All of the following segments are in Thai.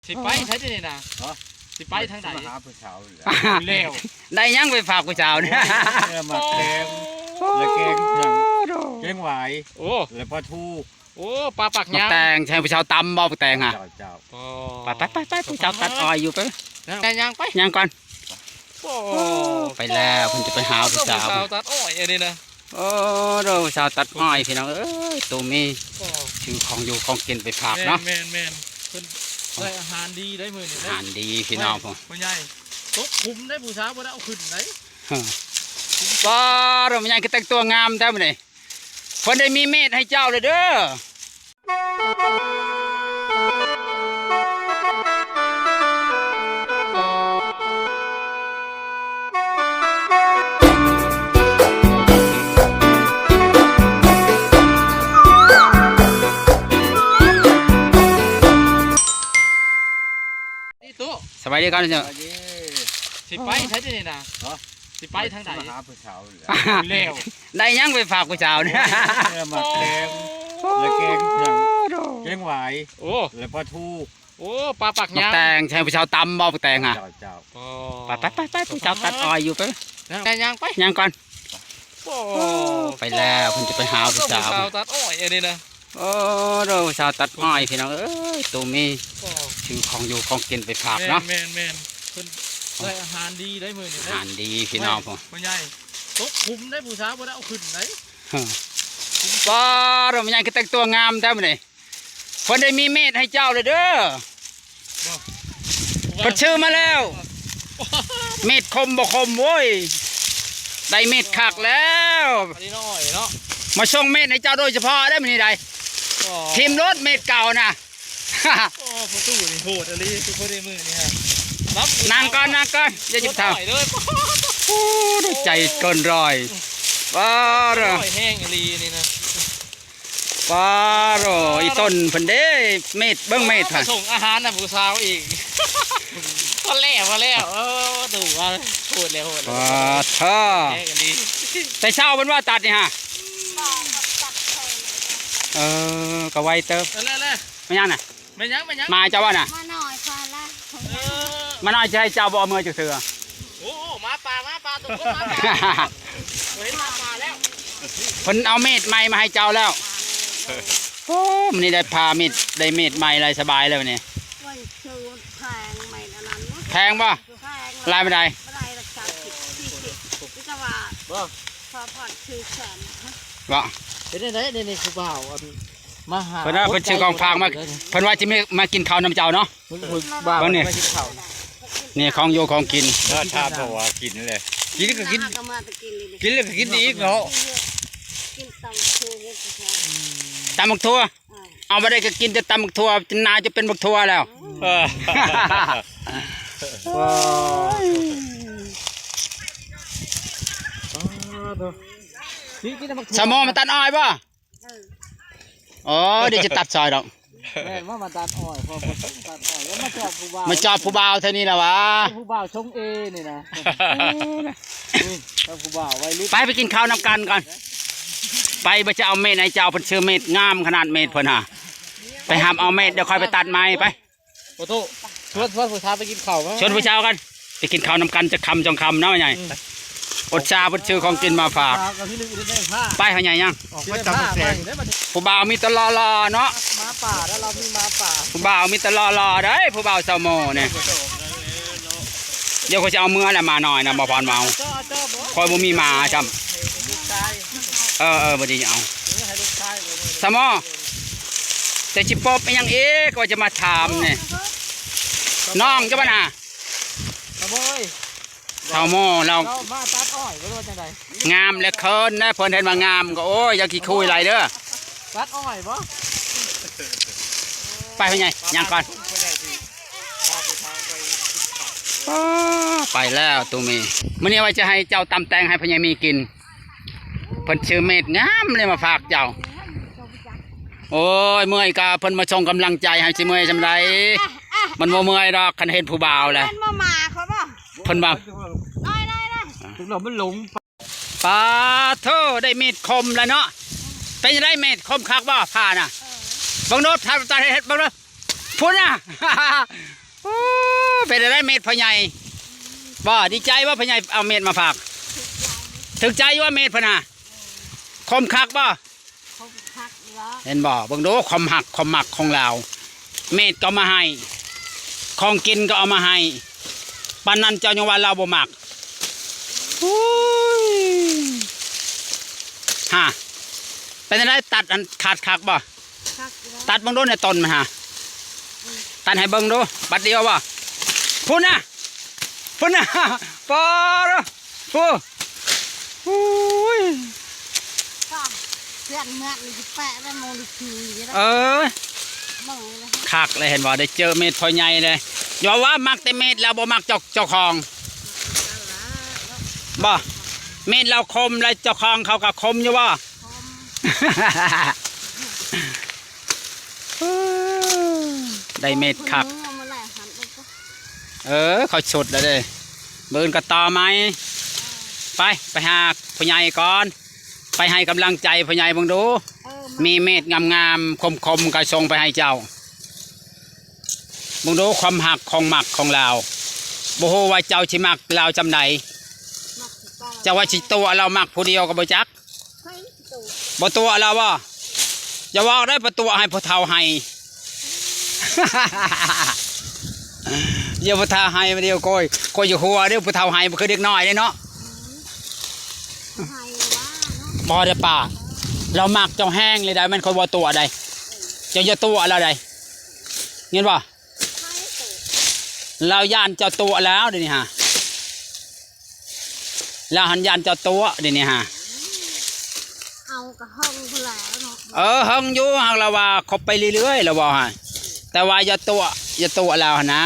สิไปใช่ไหมนะสิไปทางไหนหาผู้สาวเร็วได้ยังไปฝากผู้สาวเนี่ยมาแกงแล้วแกงแกงหวายโอ้แล้วปลาทู โอ้ปลาปักยางแตงใช่ผู้สาวตำบ่แตงอ่ะไปผู้สาวตัดอ้อยอยู่ไปแต่ยางไปยังก่อนโอ้ไปแล้วคุณจะไปหาผู้สาวตัดอ้อยอันนี้นะโอ้เราผู้สาวตัดอ้อยพี่น้องตัวมีชื่อของอยู่ของกินไปฝากเนาะแมนได้อาหารดีได้มือนี่อาหารดีพี่น้องผมพ่อใหญ่ตกคุมได้ผู้สาวบ่ได้เอาขึ้นไหนป้าเราไม่ยังก็แต่งตัวงามแท้เลยคนได้มีเมธให้เจ้าเลยเด้อสบายดีกันจ้ะสิไปใช่ไหมนะสิไปทางไหนหาผู้สาวเร็วได้ยังไปฝากผู้สาวเนี่ยมาแกงแล้วแกงหวายโอ้แล้วปลาทูโอ้ปลาปักยางแตงใช่ผู้สาวตำบ่แตงอ่ะไปผู้สาวตัดอ้อยอยู่ไปแต่ยางไปยังก่อนโอ้ไปแล้วคุณจะไปหาผู้สาวตัดอ้อยอันนี้นะโอ้เราผู้สาวตัดอ้อยพี่น้องตัวมีชื่อของอยู่ของกินไปฝากเนาะแมนได้อาหารดีได้มือนี่อาหารดีพี่น้องผมพ่อใหญ่ตกคุมได้ผู้สาวบ่ได้เอาขึ้นไหนป้าเราไม่ยังก็แต่งตัวงามแท้เลยคนได้มีเมธให้เจ้าเลยเด้อพอชื่อมาแล้วเมธคมบ่คมโว้ยได้เมธคักแล้วมาส่งเมธให้เจ้าโดยเฉพาะได้ไหมนี่ได้ทีมรถเมธเก่านะโอ้ประตูนี่โหดอะไรทุกคนได้มือนี่ฮะนางก่อนอย่าจิบเท้าโอ้ดูใจเกินร้อยป้าเหรอแห้งอะไรนี่นะป้าเหรออีต้นพันเด้เม็ดเบิ้งเม็ดค่ะส่งอาหารนะผู้สาวอีกมาแล้วดูว่าโหดเลยป้าเธอแต่เช้าเป็นว่าตัดนี่ฮะก็ไวเติบไม่ยังน่ะไม่ยังมาเจ้าว่าน่ะมาหน่อยพอละมาหน่อยจะให้เจ้าบ่เมื่อจะเสือโอ้มาป่าตุ้มมาป่าเห็นมาป่าแล้วเพิ่นเอาเม็ดใหม่มาให้เจ้าแล้วโอ้มันนี่ได้พาเม็ดได้เม็ดใหม่อะไรสบายเลยวันนี้แพงป่ะลายไม่ได้พอผ่อนคือแสนบ่เป็นได้ในคือเปล่ามาหาเพิ่นชื่อกองฟางมาเพิ่นว่าจะมากินข้าวน้ำเจ้าเนาะบ้านนี่นี่ของโยของกินถ้าบอกว่ากินเลยกินก็กินกินแล้วก็กินอีกเนาะตำบักทั่วเอาไปได้ก็กินจะตำบักทั่วจนนาจะเป็นบักทั่วแล้วสมอมาตัดอ้อยป่ะอ๋อเดี๋ยวจะตัดซอยดอกมาตัดอ้อยพอตัดอ้อยแล้วมาจอบผู้บ่าวมาจอบผู้บ่าวเท่านี้นะวะผู้บ่าวชงเอนี่นะผู้บ่าวไว้รุ่นไปกินข้าวนำกันก่อนไปจะเอาเม็ดไหนเจ้าเพิ่นซื้อเม็ดงามขนาดเม็ดเพิ่นฮะไปหามเอาเม็ดเดี๋ยวค่อยไปตัดไม้ไปโอ้โหชวนผู้ชายไปกินข้าวชวนผู้ชายกันไปกินข้าวนำกันจะคำจองคำเนาะใหญ่อดชาเพิ่นซื้อของกินมาฝากไปเขาใหญ่ยังผู้บ่าวมีตลอเนาะมาป่าแล้วเรามีมาป่าผู้บ่าวมีตลอได้ผู้บ่าวเซาโมเนี่ยเดี๋ยวเขาจะเอาเมื่อแหละมาหน่อยนะบ่พรเมาคอยบ่มีมาจำบ่ดีเอาสมอแต่ชิปอบยังก็จะมาถามเนี่ยน้องจะบ้าน่ะเท่าโม่เรามาตัดอ้อยก็รู้จังไดงามและเคินนะเพิ่นเห็นมางามก็โอ้ยอยากขี้คุยอะไรเด้อตัดอ้อยบ่ไปเป็นไงยังก่อนไปแล้วตูมีมื้อนี้ว่าจะให้เจ้าตำแตงให้พญามีกินเพิ่นชื่อเม็ดงามเลยมาฝากเจ้าโอ้ยเมื่อยกะเพิ่นมาชงกำลังใจให้สิเมื่อยจำไรมันบ่เมื่อยดอกคันเห็นผู้บ่าวแหละเพิ่นมาเขาบ่เพิ่นบ่ได้ถึงเรามันหลงปลาเธอได้เม็ดคมแล้วเนาะเป็นยังไงเม็ดคมคักบ่ผ่าน่ะบังโนดทำตาเห็ดบังโนด พุ่นน่ะ โอ้เป็นอะไรเม็ดพ่อใหญ่บ่ดีใจว่าพ่อใหญ่เอาเม็ดมาฝากถึกใจว่าเม็ดพ่อน่ะคมคักบ่ เขาพักเยอะ เห็นบ่เบิ่งดูความหักความหมักของเราเม็ดก็มาให้ของกินก็เอามาให้ปานนั้นเจ้ายังว่าเราบ่มักโอ้ยฮะเป็นอะไรตัดอันขาดคักบ่ พักเยอะ ตัดเบิ่งดูในต้นมันฮะตัดให้เบิ่งดูบัดเดียวบ่พุ่นน่ะพุ่นน่ะ ปอดฟูโอ้ย ก็เพื่อนเมื่อนี่แปะได้โมลิคีแล้ว เออ เมื่อเลย คักเลยเห็นบ่ได้เจอเม็ดพ่อใหญ่เลยอย่าว่ามักแต่เม็ดแล้วบ่มักเจ้าของบ่เม็ดเราคมแล้วเจ้าของเขาก็คมอยู่บ่ ได้เม็ดคักเขาฉุดแล้วเด้เบิ่นก็ต่อไหมไปหาพ่อใหญ่ก่อนไปให้กำลังใจพ่อใหญ่เบิ่งดูมีเม็ดงามๆคมๆก็ส่งไปให้เจ้าเบิ่งดูความหักของหมักของเราบ่ฮู้ว่าเจ้าสิมักเราจำใดเจ้าว่าสิตัวเรามักผู้เดียวก็บ่จักบ่ตัวเราบ่อย่าว่าได้ประตูให้พ่อเฒ่าให้ เดี๋ยวพ่อเฒ่าให้มาเดียวก้อยอยู่หัวเดี๋ยวพ่อเฒ่าให้บ่คือเด็กน้อยเด้เนาะบ่ได้ป่าเรามักเจ้าแห้งเลยได้มันคนบ่ตัวใดเจ้าจะตัวเราใดเห็นบ่เราย่านเจ้าตัวแล้วเดี๋ยวนี้ฮะเราหันย่านเจ้าตัวเดี๋ยวนี้ฮะ เอากระห้องพลาเนาะ เฮิงอยู่หากเราว่าคบไปเรื่อยๆเราบอกฮะแต่ว่าอย่าตัวเราหนนะ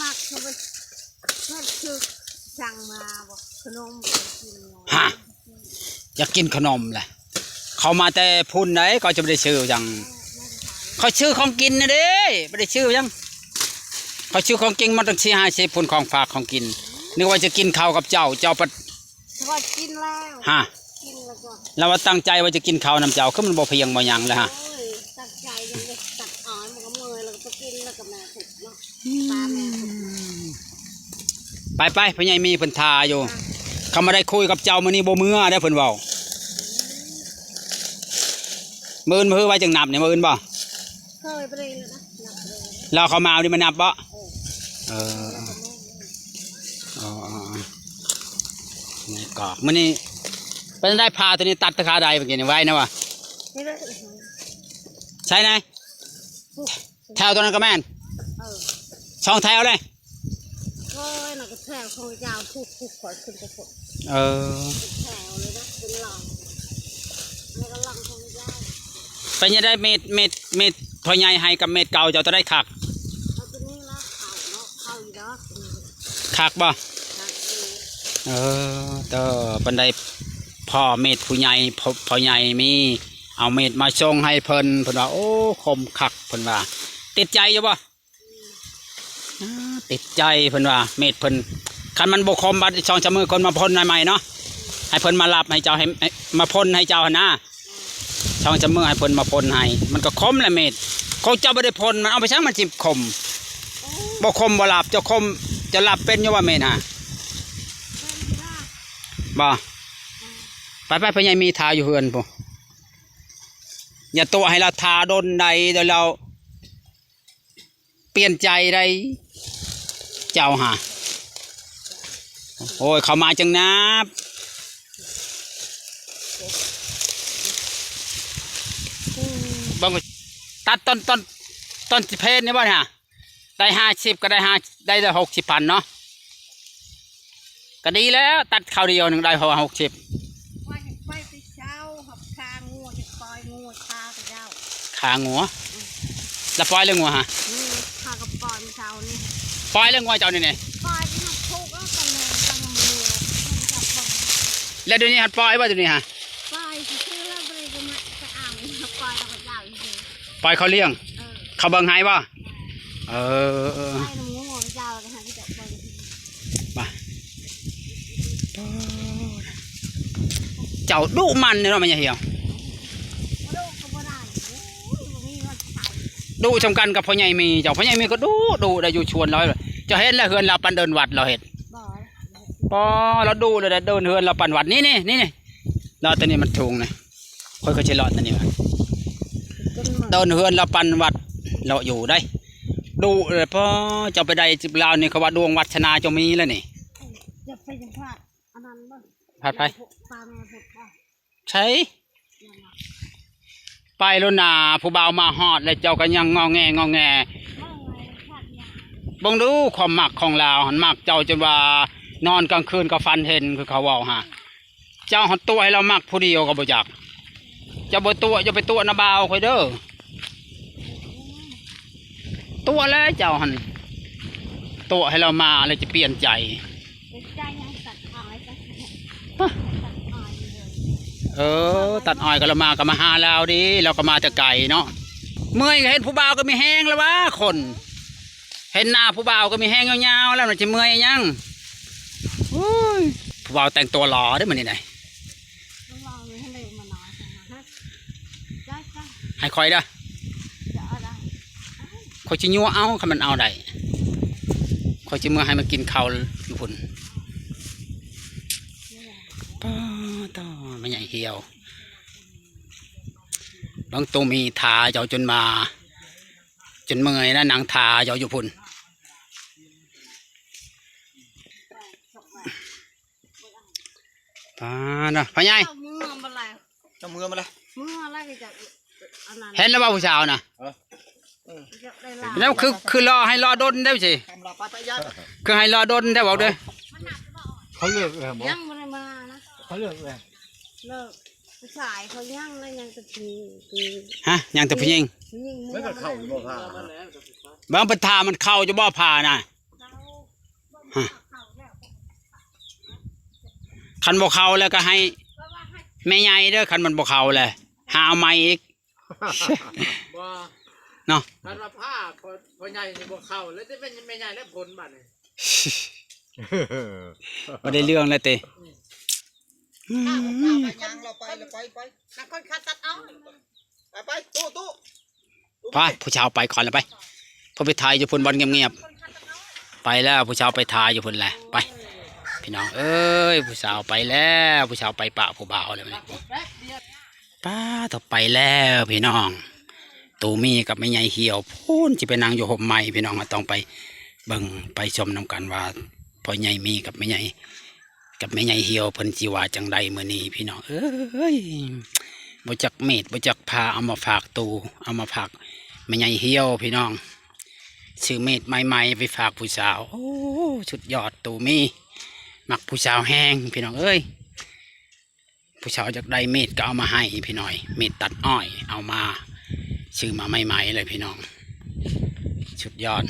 มากเขาไปนั่นคือสั่งมาบอกขนมกิน ฮะอยากกินขนมแหละเขามาแต่พุ่นไหนก็จะไม่ได้ชื่อจังเขาชื่อของกินนะเด้ไม่ได้ชื่อยังเขาชื่อของกินมันต้องชี้ให้พุ่นของฝากของกินนึกว่าจะกินข้าวกับเจ้าปัด ว่ากินแล้ว ฮะ กินแล้วก็ เราว่าตั้งใจว่าจะกินข้าวน้ำเจ้าคือมันบ่เพียงบ่หยังเลยฮะ โอ้ยตัดใจยังไงตัดอ่อนมันก็เมื่อยแล้วก็กินแล้วก็แม่ถูกเนาะตาแม่ถูก ไปพ่อใหญ่มีเพิ่นทาอยู่เขามาได้คุยกับเจ้ามื้อนี้บ่มื้อได้เพิ่นเว้ามื้อมื้อไว้จังนับเนี่ยมื้อบ่ เคยไปเลยนะนับเลย เราเขามาเอาดิมานับบ่เออนี่ก็มื้อนี้เป็นได้พาตัวนี้ตัดตะขาใดเมื่อกี้นี่ไว้นะวะ นี่เลย ใช่ไหมแถวตัวนั้นก็แม่น เออ ช่องแถวเลย โอ้ยน่ะก็แถวของยาวทุกขอขึ้นกระปุก เออ แถวเลยนะเป็นหลังแล้วก็หลังของยาว เป็นยังได้เม็ดพ่อใหญ่ให้กับเม็ดเก่าเจ้าจะได้คัก เอาตัวนี้ละข่าวเนาะข่าวอีดอก คักบ่ ข่าวเออ แต่ปันไดพ่อเม็ดผู้ใหญ่พ่อใหญ่มีเอาเม็ดมาส่งให้เพิ่นว่าโอ้คมคักเพิ่นว่าติดใจอยู่บ่ติดใจเพิ่นว่าเม็ดเพิ่นคันมันบ่คมบัดช่องจะมือคนมาพ่นใหม่ๆเนาะให้เพิ่นมารับให้เจ้าให้มาพ่นให้เจ้าหั่นนะช่องจะมือให้เพิ่นมาพ่นให้มันก็คมแหละเม็ดเขาเจ้าบ่ได้พ่นมันเอาไปช่างมันจิบคมบ่คมบ่รับเจ้าคมจะรับเป็นอยู่ว่าเม็ดฮะบ่ไปพ่อใหญ่มีทาอยู่เฮือนพุ่นอย่าตัวให้เราทาโดนใดเดี๋ยวเราเปลี่ยนใจได้เจ้าหาโอ้ยเขามาจังนับบังตัดต้นเพนนี่บ่เนี่ยได้50ก็ได้60,000เนาะก็ดีแล้วตัดข้าวเดียวหนึ่งได้60ว่าจะไปเช้าหับคางูจะปล่อยงูคาไปเจ้า ขางัวแล้วปล่อยเรื่องงัวฮะ นี่คากับปล่อยเช้านี่ ปล่อยเรื่องงัวเจ้านี่เนี่ย ปล่อยที่หักทุกแล้วกันเลยกันมือจับบัง แล้วเดี๋ยวนี้หัดปล่อยว่าเดี๋ยวนี้ฮะ ปล่อยชื่อแล้วไปจะมาจะอ่างปล่อยกับเจ้าอีกที ปล่อยเขาเลี้ยงเขาเบิ่งให้บ่เออ ปล่อยน้ำงูเจ้ากันฮะที่จะปล่อย มาเจ้าดุมันเนี่ยเนาะมันอย่าเหี่ยว โอ้ก็บ่ได้โอ้ยบ่มีวันขาย ดุ ดูชมกันกับพ่อใหญ่มีเจ้าพ่อใหญ่มีก็ดูได้อยู่ชวนเราจะเห็นแล้วเฮือนเราปันเดินวัดเราเห็น บ่ ปอเราดูเลยเดินเฮือนเราปันวัดนี่เราตัวนี้มันทุงนะค่อยก็จะรอดตัวนี้วะ จนหมด เดินเฮือนเราปันวัดเราอยู่ได้ ดูเลยพอเจ้าไปได้จิบลาวนี่เขาว่าดวงวัดชนาจะมีแล้วนี่ อย่าไปจังพลาดอันนั้นบ่ พลาดไป ปลาแม่พุดบ่ ใช่ไปแล้วนาผู้บ่าวมาฮอดแล้วเจ้าก็ยังงอแง ว่าไงพลาดยา บังดูความหมักของเราหันหมักเจ้าจนว่านอนกลางคืนก็ฟันเห็นคือเขาว่าฮะเจ้าหันตัวให้เราหมักผู้เดียวก็บ่จักเจ้าบ่ตัวจะไปตัวนาบ่าวคอยเด้อตัวแล้วเจ้าหันตัวให้เรามาเลยจะเปลี่ยนใจ เป็นใจยังตัดอ้อยตัดอ้อยเลย ตัดอ้อยก็เรามาก็มาหาเราดิเราก็มาแต่ไก่เนาะเมื่อยก็เห็นผู้บ่าวก็มีแห้งแล้ววะคนเห็นหน้าผู้บ่าวก็มีแห้งยาวๆแล้วมันจะเมื่อยยังผู้บ่าวแต่งตัวหล่อได้มันนี่ไหน ต้องลองเลยให้เลยมาหน่อยฮะจ้า ให้คอยเด้อ จะเอาได้ คอยจะยัวเอาคันมันเอาได้คอยจะเมื่อให้มันกินข้าวอยู่พุ่นป้าต่อไม่ใหญ่เหี่ยวบางตัวมีทาเจ้าจนมาจนเมื่อยนะนางทาเจ้าอยู่พุ่นป้าเนาะพ่อใหญ่ เอามือมาแล้ว เอามือมาเลย มืออะไรก็จะอันนั้น เห็นแล้วว่าผู้สาวนะ จะได้ลา แล้วคือรอให้รอดนได้สิ ทำลาไปยัด คือให้รอดนได้บอกเด้อ เขาเลือกเลยหมอ ยังไม่ได้มานะ เขาเลือกเลย เลิกผู้ชายเขายังแล้วยังจะที ฮะยังแต่ผู้หญิง ยิง ไม่ก็เข้าอยู่บ่ผ้า บางปัญหามันเข้าจะบ่ผ่านะคันบ่เข้าแล้วก็ให้แม่ใหญ่เด้อคันมันบ่เข้าเลยหาเอาใหม่อีก บ่ เนาะ คันว่าผ้าพอใหญ่นี่บ่เข้าแล้วจะเป็นแม่ใหญ่แล้วผลบัดนี่ บ่ได้เรื่องแล้วเต้ ยังเราไปนักคนขัดตัดเอาไปตู้ ไปผู้ชาวไปก่อนแล้วไปพอไปถ่ายอยู่พุ่นบอลเงียบๆไปแล้วผู้ชาวไปถ่ายอยู่พุ่นแหละไปพี่น้องเอ้ยผู้สาวไปแล้วผู้สาวไปปะผู้บ่าวเลยมันป้าต่อไปแล้วพี่น้องตูมีกับแม่ใหญ่เหี่ยวพูนจะไปนั่งอยู่ห่มไม้พี่น้องต้องไปเบิ่งไปชมนำกันว่าพ่อใหญ่มีกับแม่ใหญ่เหี่ยวเพิ่นจีว่าจังใดมื้อนี้พี่น้องเอ้ยบ่จักเม็ดบ่จักพาเอามาฝากตูเอามาฝากแม่ใหญ่เหี่ยวพี่น้องซื้อเม็ดใหม่ๆไปฝากผู้สาวโอ้สุดยอดตูมีมักผู้สาวแห้งพี่น้องเอ้ยผู้สาวจากใดเม็ดก็เอามาให้พี่น้อยเม็ดตัดอ้อยเอามาซื้อมาใหม่ๆเลยพี่น้องสุดยอด